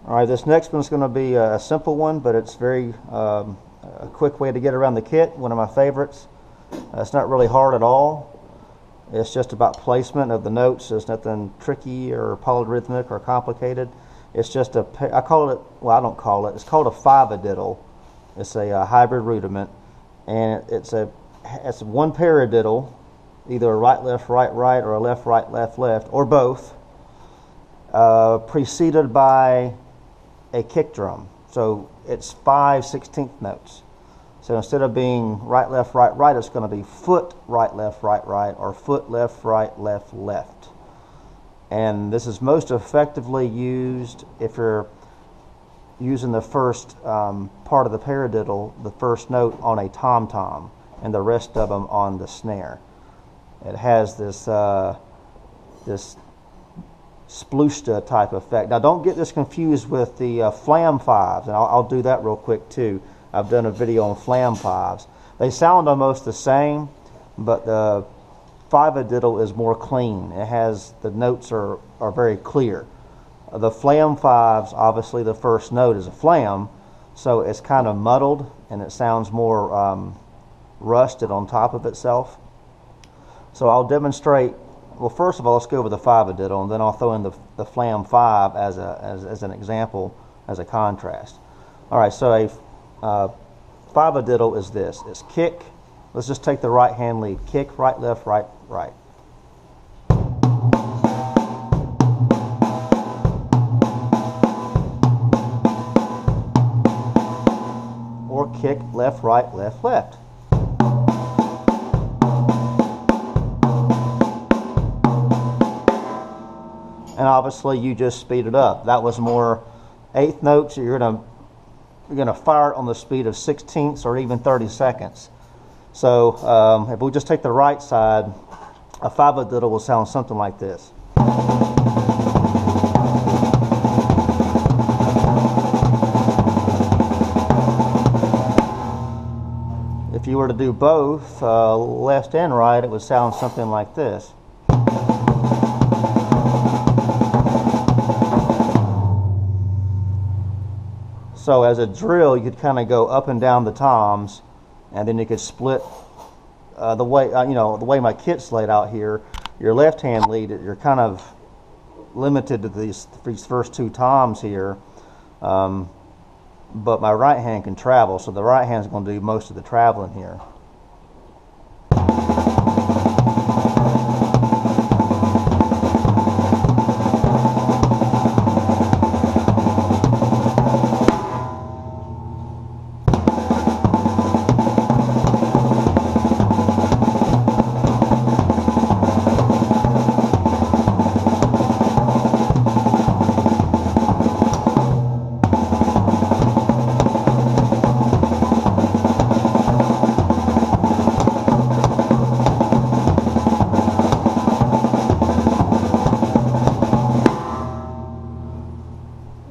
All right, this next one's going to be a simple one, but it's very a quick way to get around the kit. One of my favorites. It's not really hard at all. It's just about placement of the notes. There's nothing tricky or polyrhythmic or complicated. It's just I call it, well, I don't call it, it's called a 5adiddle. It's a hybrid rudiment, and it's one paradiddle, either a right, left, right, right, or a left, right, left, left, or both, preceded by a kick drum. So it's 5/16 notes. So instead of being right, left, right, right, it's going to be foot, right, left, right, right, or foot, left, right, left, left. And this is most effectively used if you're using the first part of the paradiddle, the first note on a tom-tom, and the rest of them on the snare. It has this this splushta type effect. Now don't get this confused with the flam fives, and I'll do that real quick too. I've done a video on flam fives. They sound almost the same, but the 5adiddle is more clean. It has, the notes are very clear. The flam fives, obviously the first note is a flam, so it's kind of muddled and it sounds more rusted on top of itself. So I'll demonstrate. Well, first of all, let's go over the 5adiddle, and then I'll throw in the flam five as an example, as a contrast. All right, so a 5adiddle is this. It's kick. Let's just take the right hand lead. Kick, right, left, right, right. Or kick, left, right, left, left. And obviously you just speed it up. That was more eighth notes. You're gonna fire it on the speed of 16ths or even 30 seconds. So if we just take the right side, a 5adiddle will sound something like this. If you were to do both, left and right, it would sound something like this. So as a drill, you could kind of go up and down the toms, and then you could split the way the way my kit's laid out here. Your left hand lead, you're kind of limited to these first two toms here, but my right hand can travel, so the right hand's going to do most of the traveling here.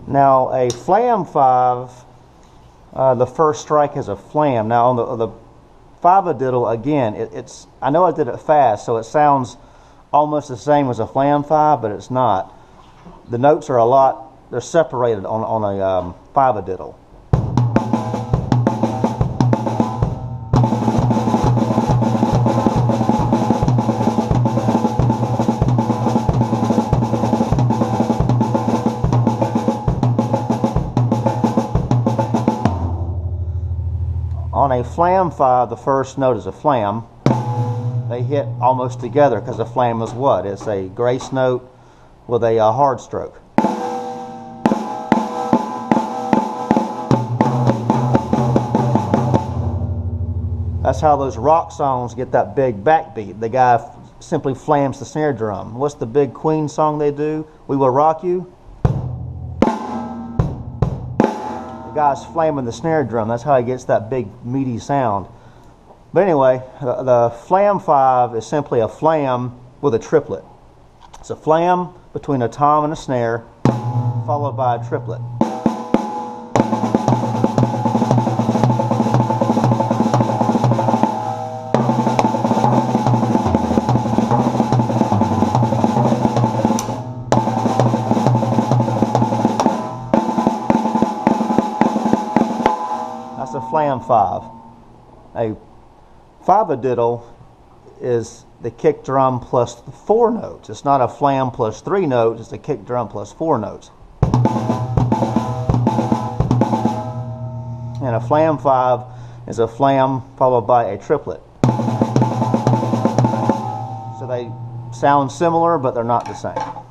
Now a flam five, the first strike is a flam. Now on the 5adiddle, again, it's I know I did it fast, so it sounds almost the same as a flam five, but it's not. The notes are they're separated on a 5adiddle. On a flam five, the first note is a flam. They hit almost together because a flam is what? It's a grace note with a hard stroke. That's how those rock songs get that big backbeat. The guy simply flams the snare drum. What's the big Queen song they do? We Will Rock You? Guy's flaming the snare drum. That's how he gets that big meaty sound. But anyway, the flam five is simply a flam with a triplet. It's a flam between a tom and a snare, followed by a triplet. flam 5. A 5adiddle is the kick drum plus 4 notes. It's not a flam plus 3 notes, it's a kick drum plus 4 notes. And a flam 5 is a flam followed by a triplet. So they sound similar, but they're not the same.